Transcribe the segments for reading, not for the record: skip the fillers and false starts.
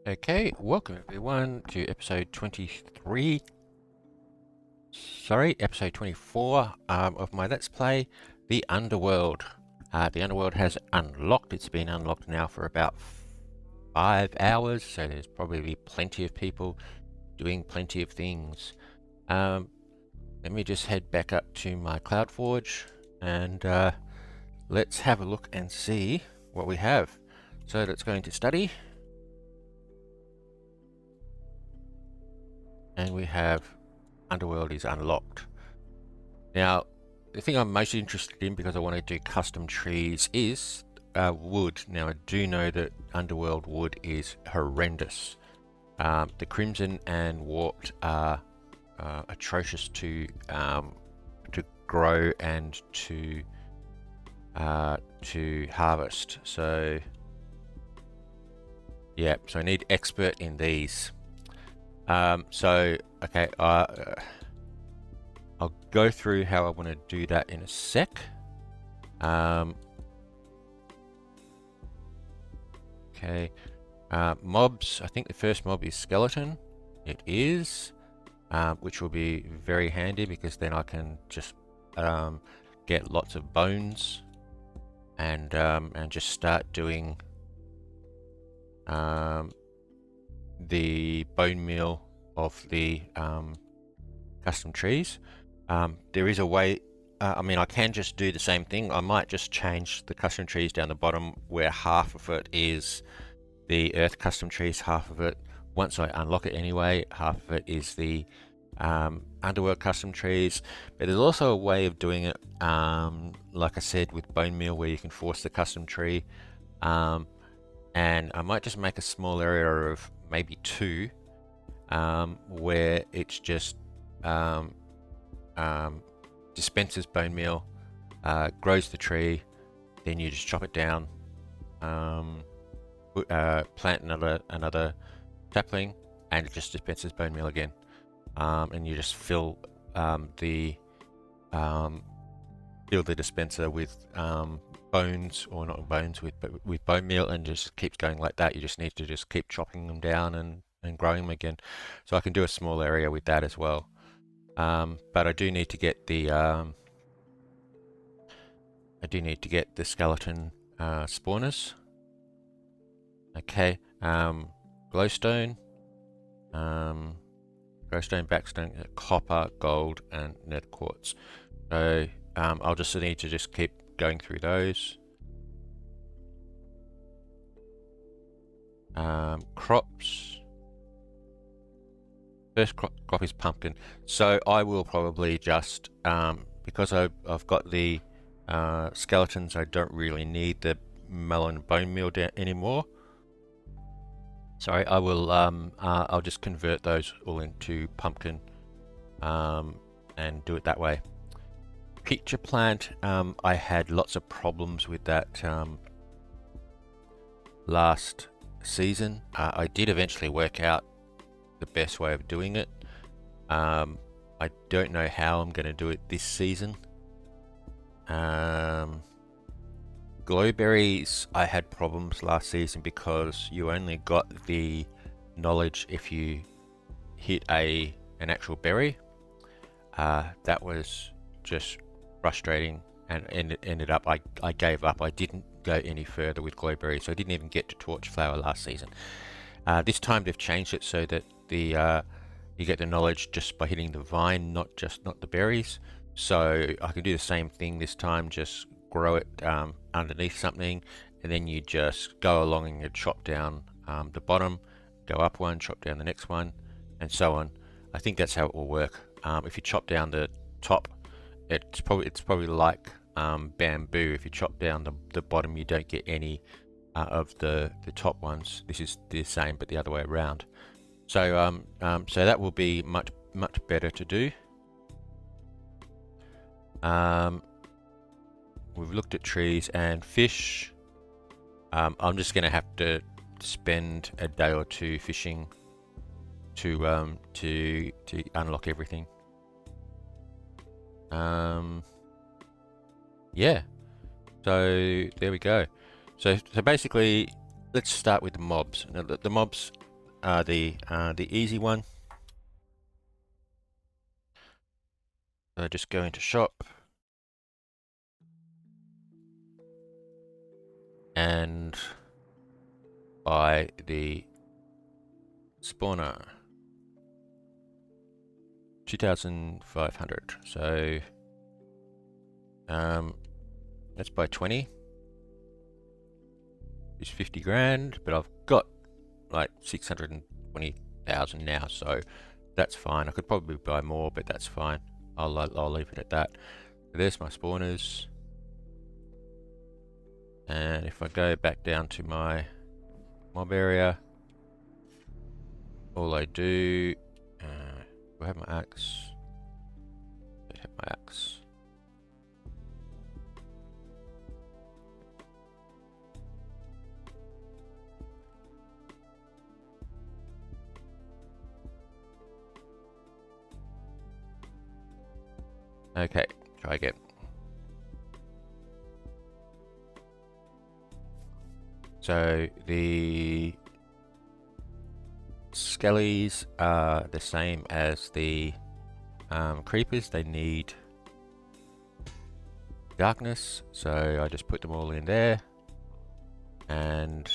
Okay, welcome everyone to episode 23. Episode 24 of my Let's Play, The Underworld. The Underworld has unlocked. It's been unlocked now for about 5 hours, so there's probably plenty of people doing plenty of things. Let me just head back up to my CloudForge and let's have a look and see what we have. So let's go into study. And we have Underworld is unlocked. Now, the thing I'm most interested in, because I want to do custom trees, is wood. Now, I do know that Underworld wood is horrendous. The Crimson and Warped are atrocious to grow and to harvest. So, yeah, so I need expert in these. Okay, I'll go through how I want to do that in a sec. Okay, mobs. I think the first mob is skeleton. It is, which will be very handy because then I can just get lots of bones and just start doing the bone meal of the custom trees. There is a way, I mean, I can just do the same thing. I might just change the custom trees down the bottom where half of it is the earth custom trees, half of it, once I unlock it anyway, half of it is the underworld custom trees. But there's also a way of doing it, like I said, with bone meal, where you can force the custom tree. And I might just make a small area of maybe 2, where it's just dispenses bone meal, grows the tree, then you just chop it down, plant another sapling, and it just dispenses bone meal again. And you just fill the dispenser with bones, or not bones, with bone meal, and just keeps going like that. You just need to just keep chopping them down and growing them again. So I can do a small area with that as well. But I do need to get the skeleton spawners. Okay, glowstone, backstone, copper, gold, and nether quartz. So I'll just need to just keep going through those. Crops. First crop is pumpkin. So I will probably just, because I've got the skeletons, I don't really need the melon bone meal anymore. Sorry, I will. I'll just convert those all into pumpkin, and do it that way. Picture plant. I had lots of problems with that last season. I did eventually work out the best way of doing it. I don't know how I'm going to do it this season. Glowberries, I had problems last season because you only got the knowledge if you hit an actual berry. That was just frustrating, and ended up I gave up. I didn't go any further with glowberries, so I didn't even get to torchflower last season. This time they've changed it so that you get the knowledge just by hitting the vine, not the berries. So I can do the same thing this time, just grow it underneath something, and then you just go along and you chop down the bottom, go up one, chop down the next one, and so on. I think that's how it will work. If you chop down the top, it's probably like bamboo. If you chop down the bottom, you don't get any of the top ones. This is the same, but the other way around. So so that will be much better to do. We've looked at trees and fish. I'm just going to have to spend a day or two fishing to unlock everything. Yeah. So there we go. So basically, let's start with the mobs. Now, the mobs, the easy one. So just go into shop and buy the spawner, 2,500. So let's buy 20. It's 50 grand, but I've got like 620,000 now, so that's fine. I could probably buy more, but that's fine. I'll leave it at that. So there's my spawners, and if I go back down to my mob area, all I do, I have my axe. I have my axe. Okay, try again. So the skellies are the same as the creepers. They need darkness, so I just put them all in there and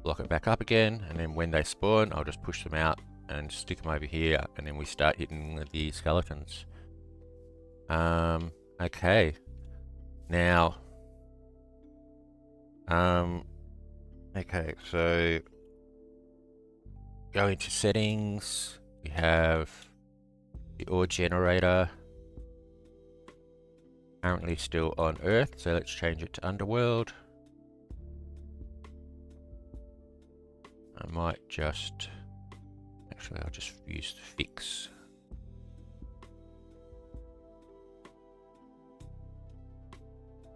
lock it back up again, and then when they spawn I'll just push them out and stick them over here, and then we start hitting the skeletons. Okay, now okay, so go into settings. We have the ore generator, currently still on Earth, so let's change it to Underworld. I might just, actually I'll just use the fix.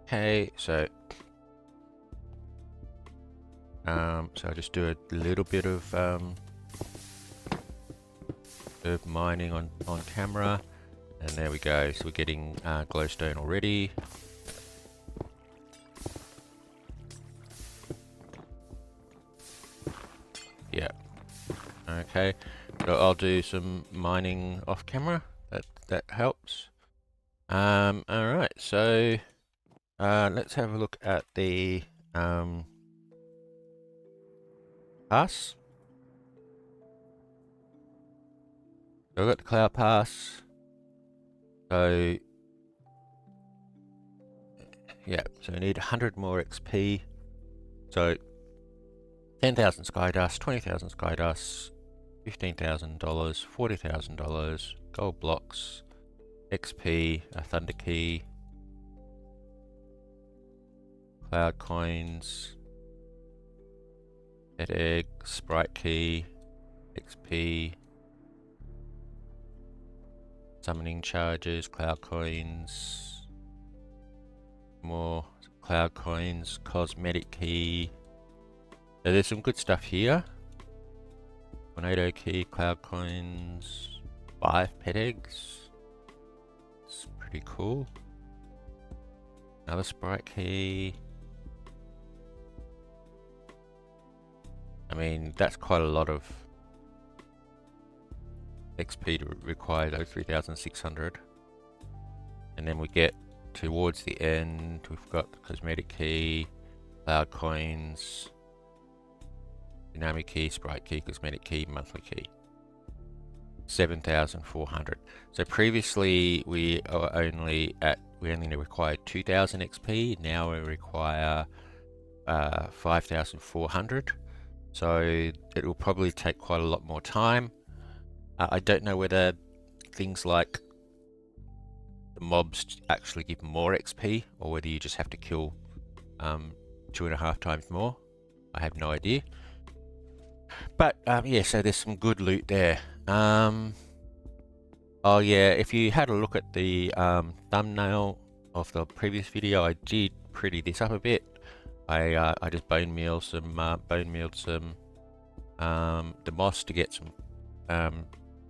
Okay, so I'll just do a little bit of mining on camera, and there we go. So we're getting glowstone already. Yeah. Okay. So I'll do some mining off camera. That helps. All right. So let's have a look at the pass. So I've got the cloud pass. So yeah, so I need 100 more XP. So 10,000 Skydust, 20,000 Skydust, $15,000, $40,000, gold blocks, XP, a thunder key, cloud coins, pet egg, sprite key, XP, summoning charges, cloud coins, more cloud coins, cosmetic key. So there's some good stuff here. Tornado key, cloud coins, 5 pet eggs. It's pretty cool. Another sprite key. I mean, that's quite a lot of XP to require those 3,600. And then we get towards the end, we've got the cosmetic key, cloud coins, dynamic key, sprite key, cosmetic key, monthly key. 7,400. So previously we only required 2,000 XP. Now we require 5,400. So it will probably take quite a lot more time. I don't know whether things like the mobs actually give more XP, or whether you just have to kill 2.5 times more. I have no idea. But yeah, so there's some good loot there. Oh yeah, if you had a look at the thumbnail of the previous video, I did pretty this up a bit. I just bone mealed some the moss to get some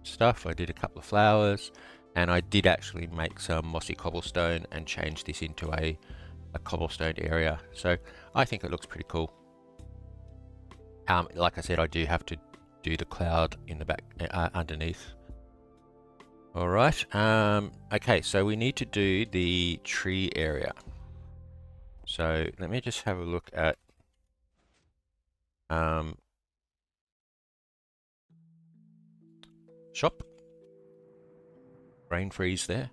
stuff. I did a couple of flowers, and I did actually make some mossy cobblestone and change this into a cobblestone area. So I think it looks pretty cool. Like I said, I do have to do the cloud in the back underneath. All right. Okay, so we need to do the tree area. So let me just have a look at shop. Rain freeze there.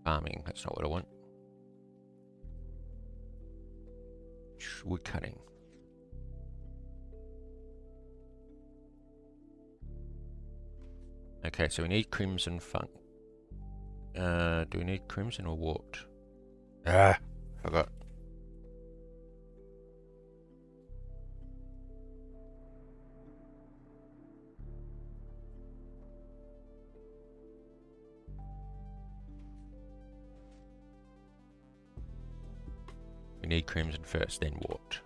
Farming, that's not what I want. Wood cutting. Okay, so we need crimson funk. Do we need crimson or warped? Forgot. We need crimson first, then warped.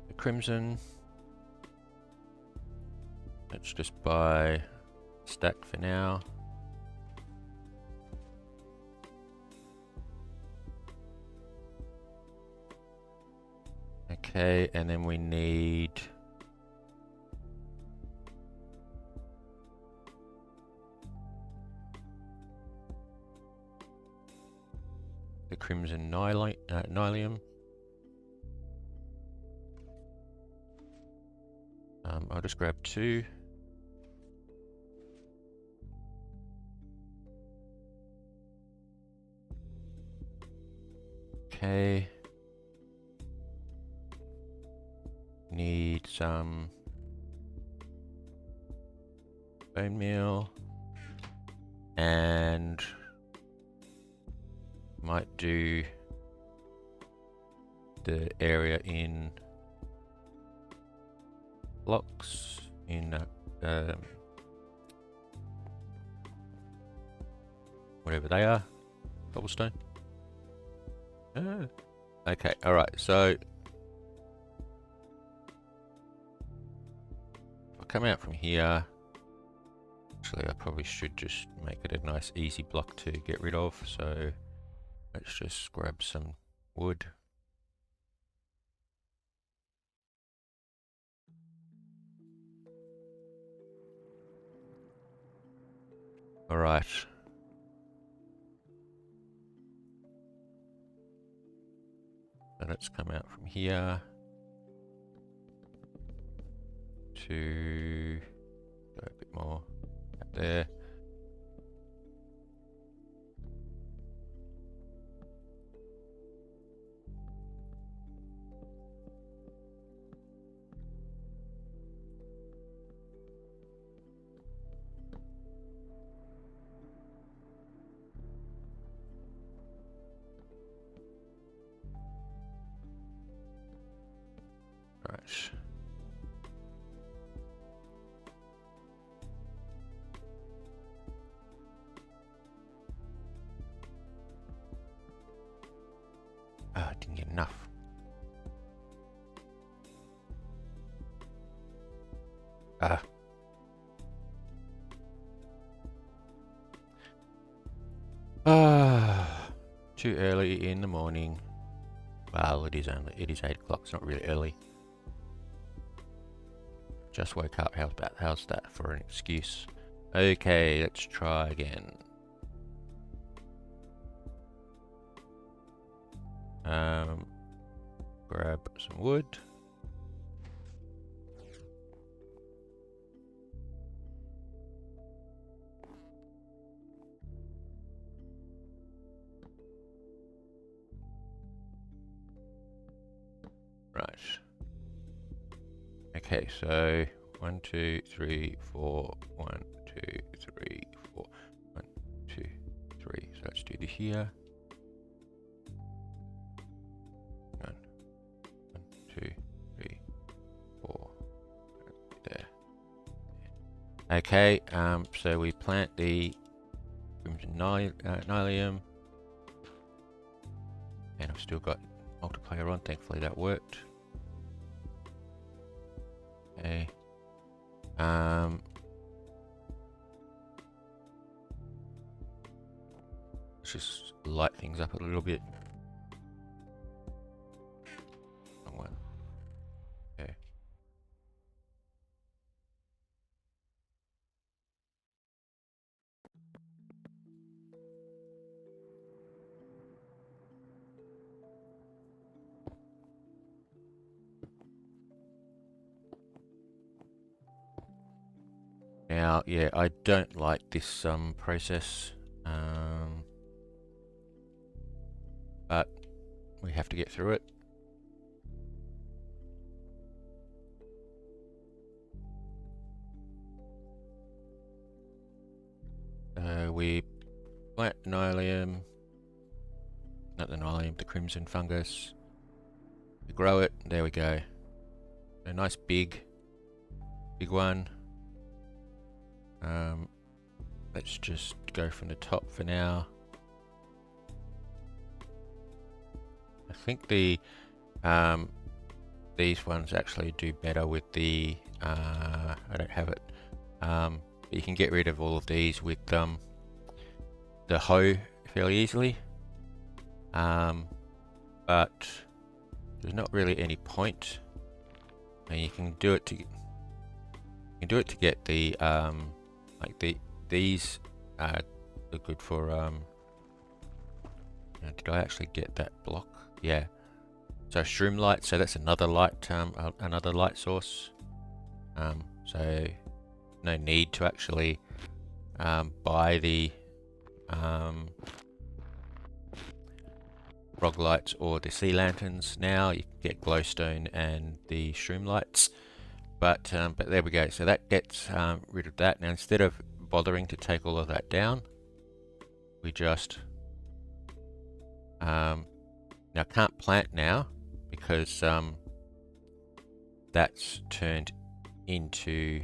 The crimson. Let's just buy a stack for now. Okay, and then we need the crimson nylium. I'll just grab 2. Okay. Need some bone meal and might do the area in blocks in whatever they are, cobblestone. Okay, all right, so I'll come out from here. Actually, I probably should just make it a nice easy block to get rid of, so let's just grab some wood. All right. So let's come out from here to go a bit more up there. Right. I didn't get enough. Too early in the morning. Well, it is 8 o'clock. It's not really early. Just woke up. How's that for an excuse? Okay, let's try again. Grab some wood. Right. Okay, so 1, 2, 3, 4. 1, 2, 3, 4. 1, 2, 3. So let's do the here. 1, 2, 3, 4. There. Okay, so we plant the Crimson Nylium. And I've still got multiplayer on, thankfully that worked. Okay. Let's just light things up a little bit. Wrong one. Okay. Now, yeah, I don't like this process, but we have to get through it. We plant Nylium, not the Nylium, the Crimson Fungus. We grow it, there we go. A nice big one. Let's just go from the top for now. I think the these ones actually do better with the I don't have it, but you can get rid of all of these with the hoe fairly easily, but there's not really any point, and you can do it to get the like these are good for did I actually get that block? Yeah. So shroom light, so that's another light source. So no need to actually buy the frog lights or the sea lanterns now. You can get glowstone and the shroom lights. But there we go. So that gets rid of that. Now instead of bothering to take all of that down, we just now can't plant now because that's turned into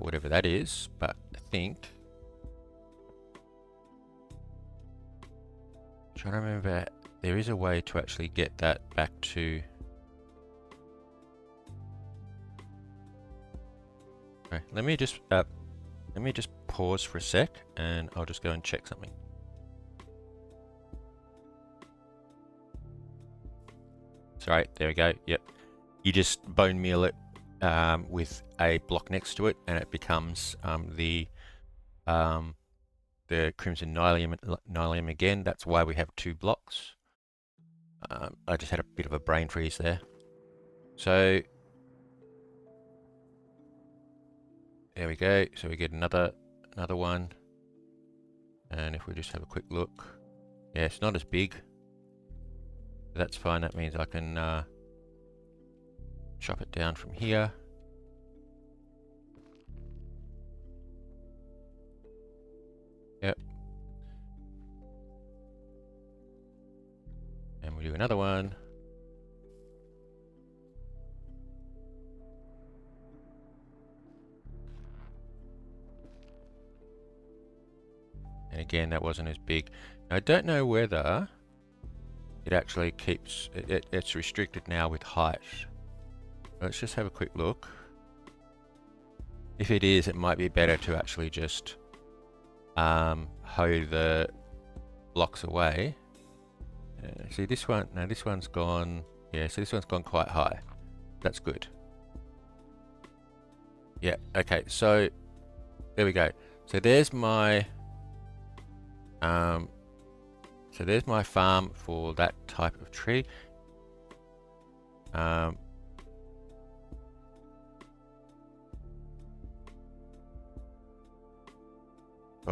whatever that is. But I think trying to remember, there is a way to actually get that back to. Okay, let me just pause for a sec, and I'll just go and check something. Sorry, there we go. Yep, you just bone meal it with a block next to it, and it becomes the Crimson Nylium again. That's why we have 2 blocks. I just had a bit of a brain freeze there. So there we go. So we get another one, and if we just have a quick look, yeah, it's not as big. That's fine. That means I can chop it down from here. Yep. And we'll do another one. And again, that wasn't as big. Now, I don't know whether it actually keeps it's restricted now with height. Let's just have a quick look. If it is, it might be better to actually just hoe the blocks away. See this one? No, this one's gone. Yeah, so this one's gone quite high. That's good. Yeah. Okay. So there we go. So there's my farm for that type of tree. So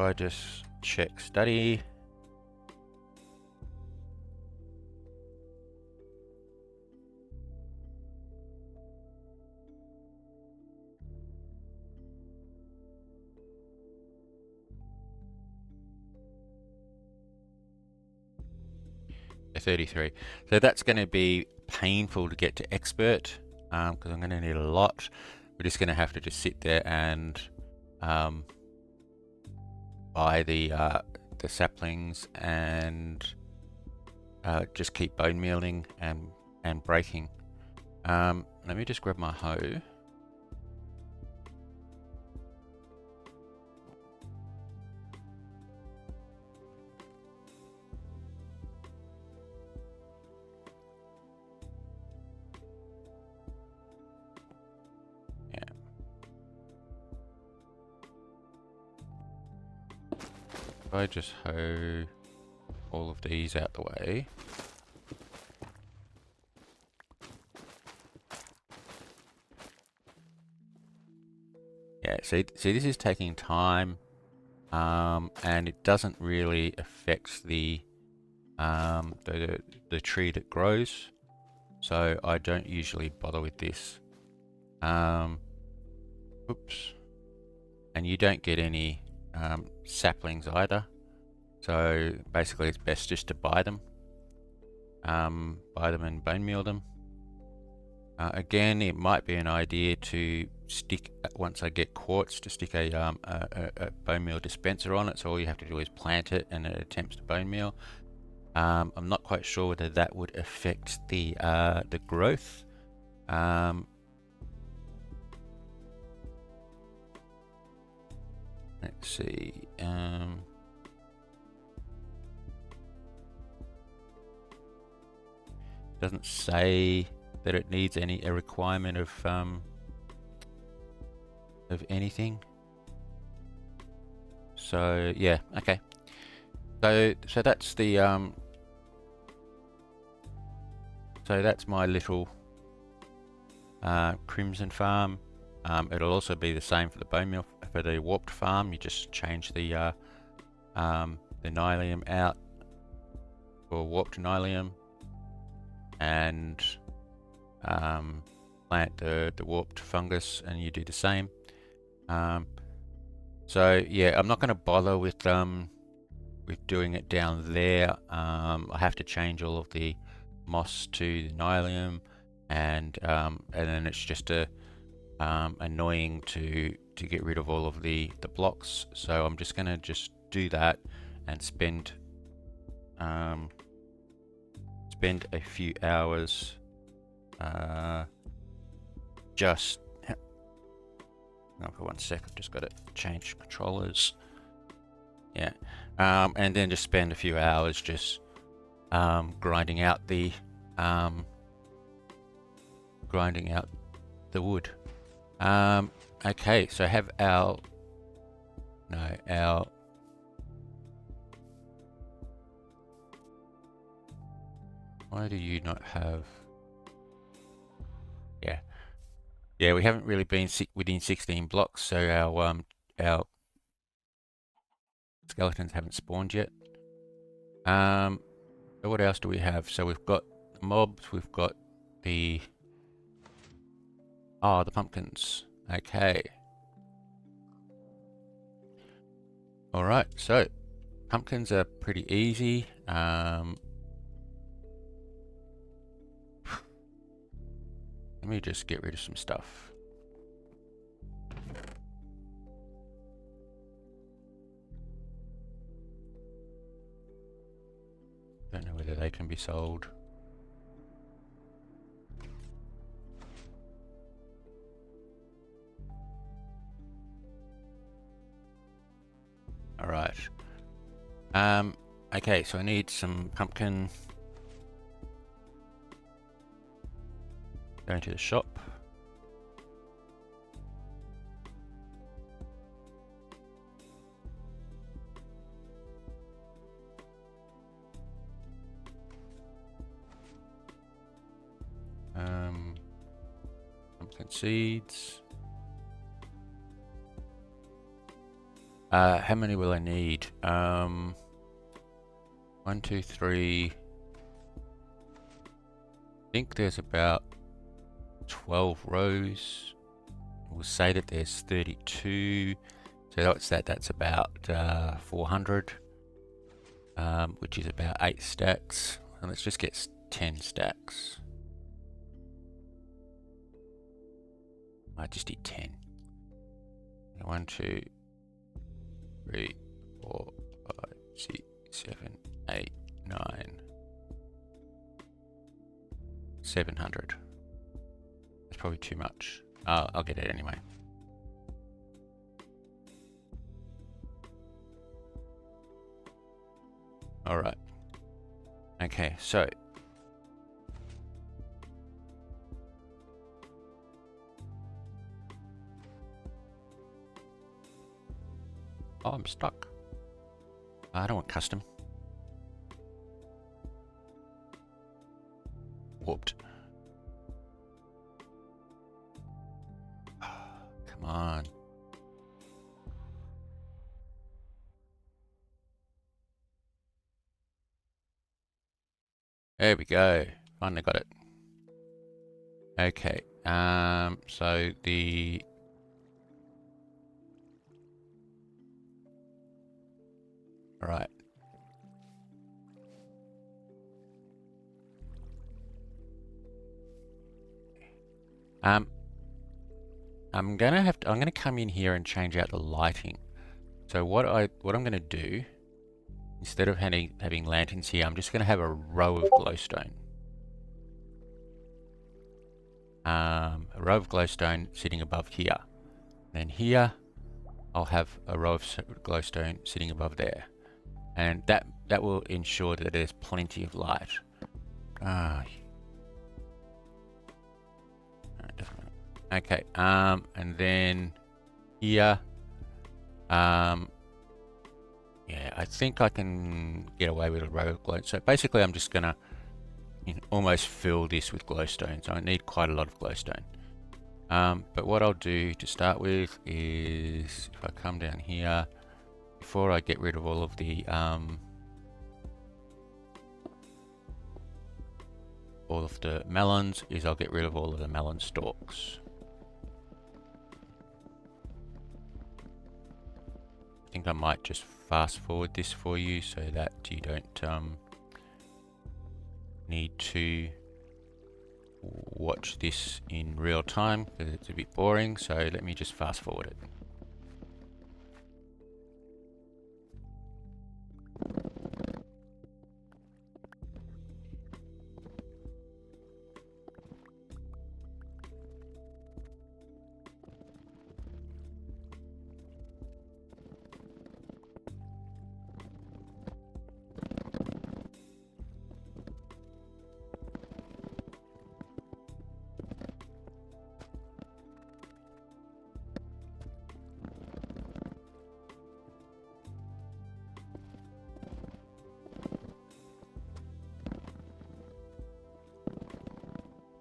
I just check study. A 33. So that's going to be painful to get to expert because I'm going to need a lot. We're just going to have to just sit there and buy buy the saplings and just keep bone mealing and breaking. Let me just grab my hoe. If I just hoe all of these out the way. Yeah, see this is taking time, and it doesn't really affect the tree that grows, so I don't usually bother with this. Oops. And you don't get any saplings either, so basically it's best just to buy them and bone meal them. Again, it might be an idea to stick, once I get quartz, to stick a bone meal dispenser on it, so all you have to do is plant it and it attempts to bone meal. I'm not quite sure whether that would affect the growth. Let's see. Doesn't say that it needs a requirement of anything. So yeah, okay. So that's the so that's my little crimson farm. It'll also be the same for the bone meal for the warped farm. You just change the nylium out for warped nylium and plant the warped fungus, and you do the same. So yeah, I'm not going to bother with doing it down there. I have to change all of the moss to the nylium, and then it's just annoying to get rid of all of the blocks. So I'm just going to do that and spend a few hours just now for 1 sec. I've just got to change controllers. Yeah, and then just spend a few hours just grinding out the wood. Okay, so have our why do you not have? Yeah, we haven't really been within 16 blocks, so our skeletons haven't spawned yet. So what else do we have? So we've got mobs, we've got the pumpkins. Okay. All right, so pumpkins are pretty easy. Let me just get rid of some stuff. Don't know whether they can be sold. All right. Okay, so I need some pumpkin. Going to the shop. Pumpkin seeds. How many will I need? 1, 2, 3. I think there's about 12 rows. We'll say that there's 32. So that's about 400, which is about 8 stacks. And let's just get 10 stacks. I just did 10. 1, 2, 3, 4, 7, 8, 9, 700. That's probably too much. I'll get it anyway. All right. Okay, so oh, I'm stuck. I don't want custom. Whooped. Come on. There we go. Finally got it. Okay. So the right. I'm gonna come in here and change out the lighting. So what I'm gonna do, instead of having lanterns here, I'm just gonna have a row of glowstone. A row of glowstone sitting above here. Then here, I'll have a row of glowstone sitting above there. And that will ensure that there's plenty of light. Okay, and then here, yeah, I think I can get away with a row of glowstone. So basically I'm just gonna almost fill this with glowstone. So I need quite a lot of glowstone. But what I'll do to start with is, if I come down here, before I get rid of all of the melons, is I'll get rid of all of the melon stalks. I think I might just fast forward this for you so that you don't need to watch this in real time because it's a bit boring. So let me just fast forward it.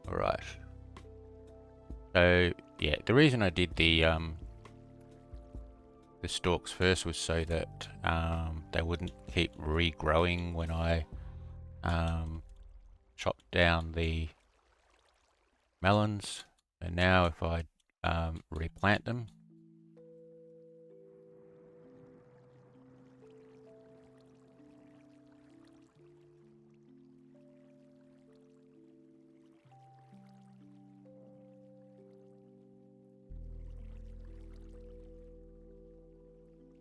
Alright. So yeah, the reason I did the stalks first was so that they wouldn't keep regrowing when I chopped down the melons. And now if I replant them,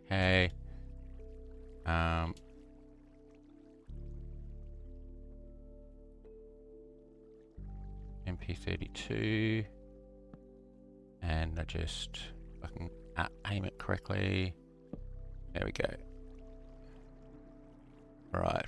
okay, MP32, and I just fucking aim it correctly. There we go. Right.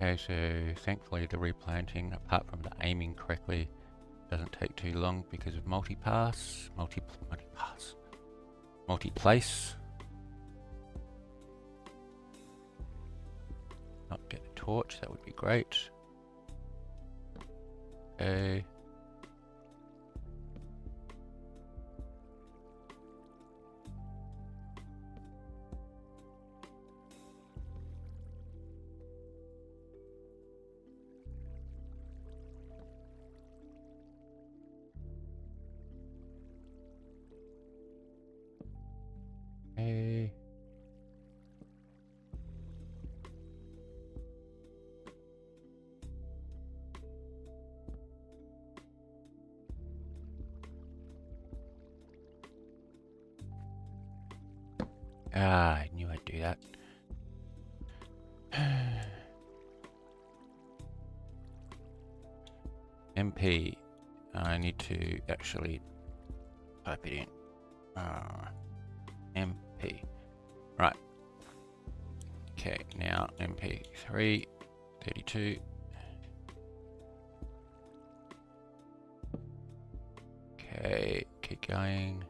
Okay, so thankfully the replanting, apart from the aiming correctly, doesn't take too long because of multiplace. Not get a torch, that would be great. Okay. Ah, I knew I'd do that. MP. I need to actually type it in. MP. Right. Okay, now MP3 32. Okay, keep going.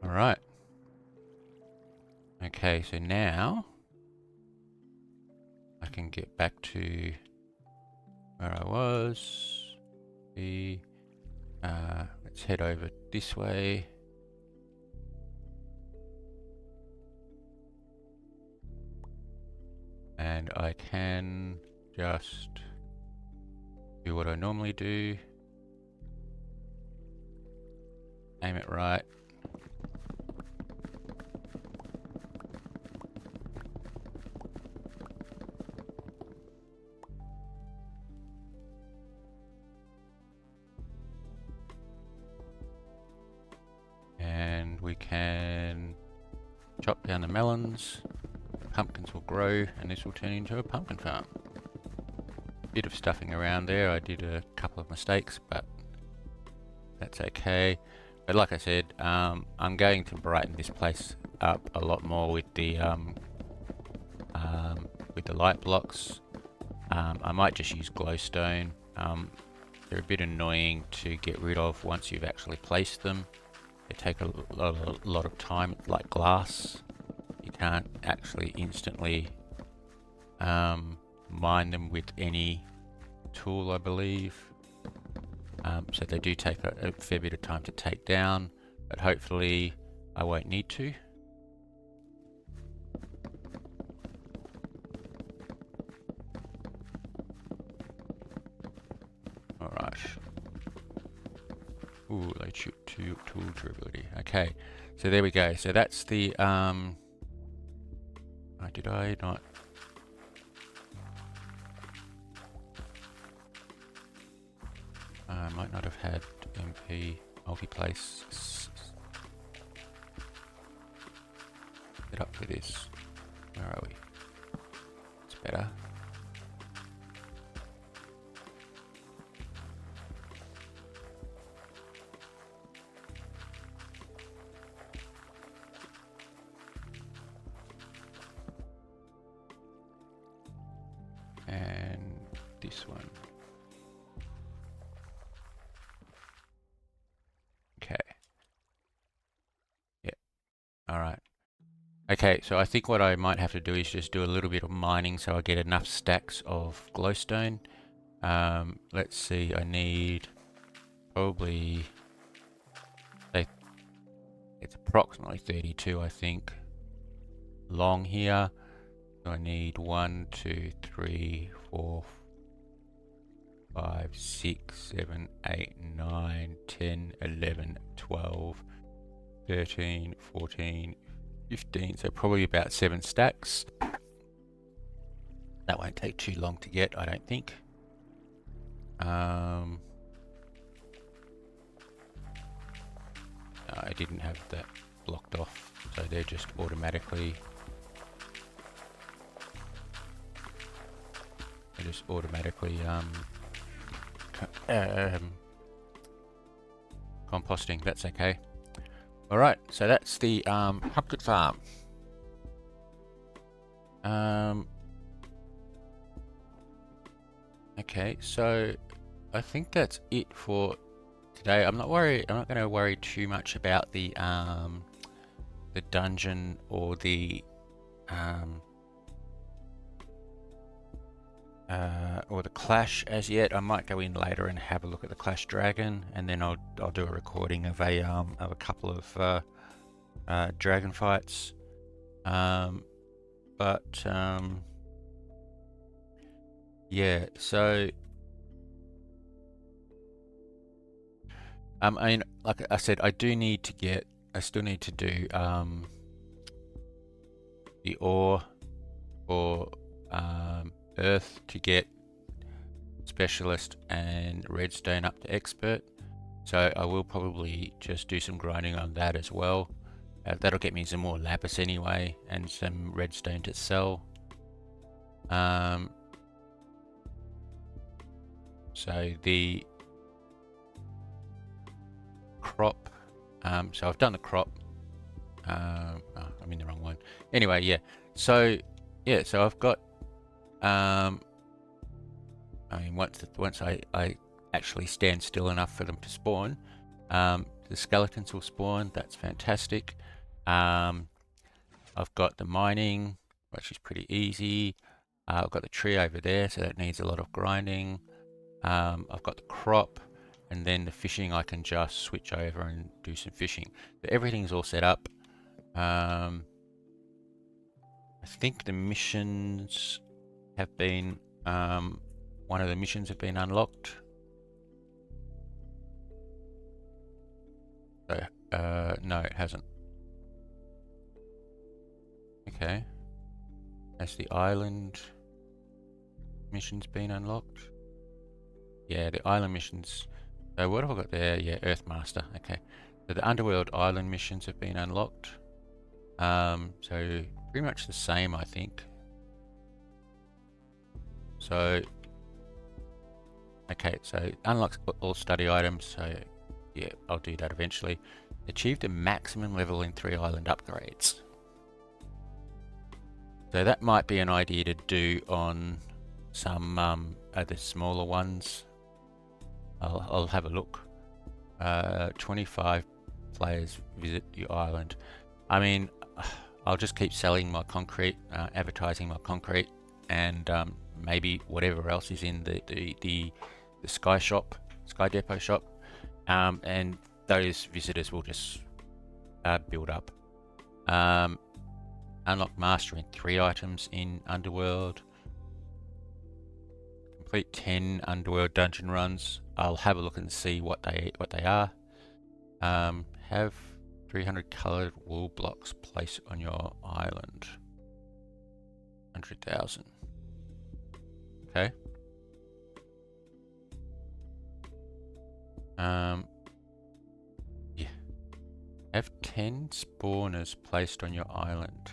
All right. Okay, so now I can get back to where I was. Let's head over this way. And I can just do what I normally do. Aim it right. And we can chop down the melons. Pumpkins will grow and this will turn into a pumpkin farm. Bit of stuffing around there. I did a couple of mistakes, but that's okay. But like I said, I'm going to brighten this place up a lot more with the light blocks. I might just use glowstone. They're a bit annoying to get rid of once you've actually placed them. They take a lot of time, like glass. You can't actually instantly mine them with any tool, I believe. So they do take a fair bit of time to take down, but hopefully I won't need to. Alright. Ooh, light shoot tool durability. Okay, so there we go. So that's the did I not? I might not have had MP multi-place set up for this. Where are we? It's better. And this one. Okay. Yeah. All right. Okay, so I think what I might have to do is just do a little bit of mining so I get enough stacks of glowstone. Let's see, I need probably, say, it's approximately 32, I think, long here. So I need 1, 2, 3, 4, 5, 6, 7, 8, 9, 10, 11, 12, 13, 14, 15, so probably about 7 stacks. That won't take too long to get, I don't think. I didn't have that blocked off, so they're just automatically composting. That's okay. All right, so that's the pumpkin farm. Okay, so I think that's it for today. I'm not going to worry too much about the dungeon or the clash as yet. I might go in later and have a look at the Clash Dragon, and then I'll do a recording of a couple of dragon fights. Yeah, so I mean, like I said, I still need to do the ore for earth to get specialist and redstone up to expert. So I will probably just do some grinding on that as well. That'll get me some more lapis anyway, and some redstone to sell. So the crop, so I've done the crop. Oh, I'm in the wrong one. Anyway, yeah. So I've got. I mean, once I actually stand still enough for them to spawn, the skeletons will spawn. That's fantastic. I've got the mining, which is pretty easy. I've got the tree over there, so that needs a lot of grinding. I've got the crop, and then the fishing I can just switch over and do some fishing. So everything's all set up. I think the missions have been, one of the missions have been unlocked. So, no, it hasn't. Okay. Has the island missions been unlocked? Yeah, the island missions. So what have I got there? Yeah, Earthmaster. Okay. So the Underworld island missions have been unlocked. So pretty much the same, I think. So, okay, so unlocks all study items. So yeah, I'll do that eventually. Achieved a maximum level in 3 island upgrades. So that might be an idea to do on some other smaller ones. I'll have a look. 25 players visit your island. I mean, I'll just keep selling my concrete, advertising my concrete, and maybe whatever else is in the Sky shop, Sky Depot shop, and those visitors will just build up. Unlock master in 3 items in Underworld. Complete 10 Underworld dungeon runs. I'll have a look and see what they are. Have 300 colored wool blocks placed on your island. 100,000. Okay. Yeah. Have 10 spawners placed on your island.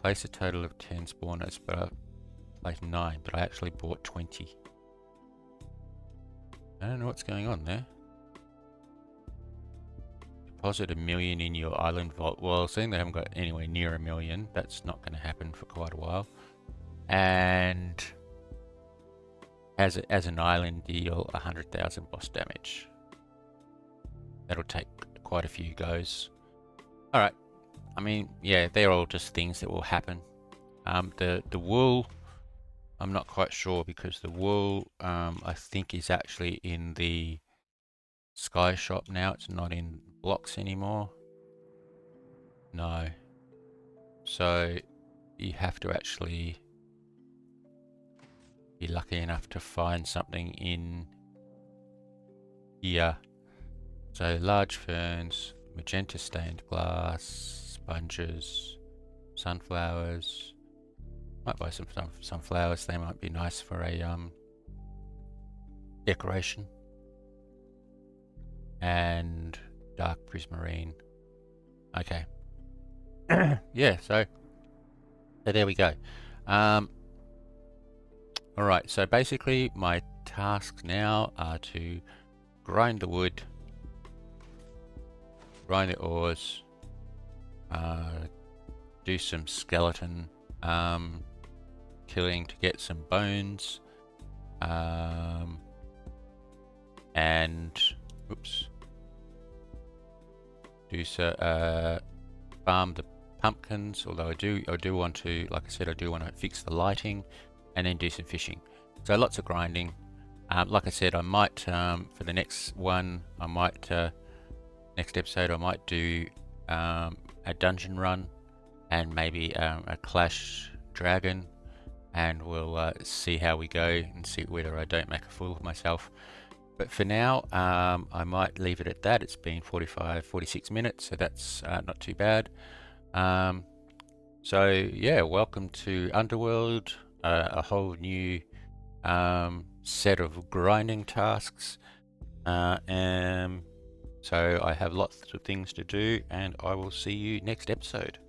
Place a total of 10 spawners, but I've placed 9, but I actually bought 20. I don't know what's going on there. Deposit $1 million in your island vault. Well, seeing they haven't got anywhere near $1 million, that's not going to happen for quite a while. And as an island deal, 100,000 boss damage. That'll take quite a few goes. All right. I mean, yeah, they're all just things that will happen. The wool, I'm not quite sure, because the wool, I think, is actually in the Sky shop now. It's not in blocks anymore. No. So you have to actually be lucky enough to find something in here. So large ferns, magenta stained glass, sponges, sunflowers. Might buy some sunflowers. They might be nice for a decoration. And dark prismarine. Okay. Yeah, so there we go. Alright, so basically my tasks now are to grind the wood, grind the ores, do some skeleton killing to get some bones, and oops, do so farm the pumpkins. Although I do want to, like I said, I do want to fix the lighting, and then do some fishing. So lots of grinding. Like I said, I might for the next one, I might next episode I might do a dungeon run and maybe a clash dragon, and we'll see how we go and see whether I don't make a fool of myself. But for now, I might leave it at that. It's been 46 minutes, so that's not too bad. So yeah, welcome to Underworld, a whole new set of grinding tasks. And so I have lots of things to do, and I will see you next episode.